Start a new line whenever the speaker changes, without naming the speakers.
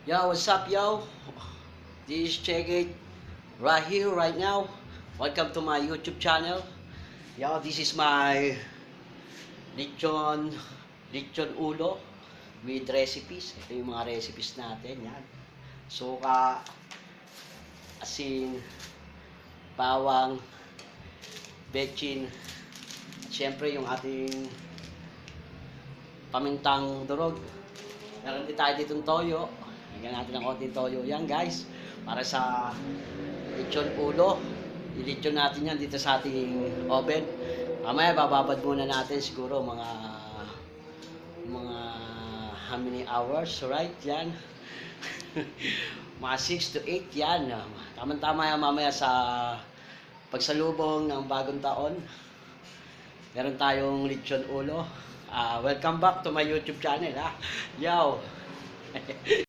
Yo, what's up, yo? This is Check It right here, right now. Welcome to my YouTube channel. Yo, this is my lechon, lechon ulo with recipes. Ito yung mga recipes natin, yan. Suka, asin, bawang, bechin, at syempre yung ating pamintang durog. Meron din tayo ditong toyo. Hinggan natin ng konting toyo yan, guys. Para sa lechon ulo. I-lechon natin yan dito sa ating oven. Mamaya bababad muna natin siguro mga how many hours, right? Yan. Mga 6 to 8 yan. Tama-tama yan mamaya sa pagsalubong ng bagong taon. Meron tayong lechon ulo. Welcome back to my YouTube channel, ha. Yo!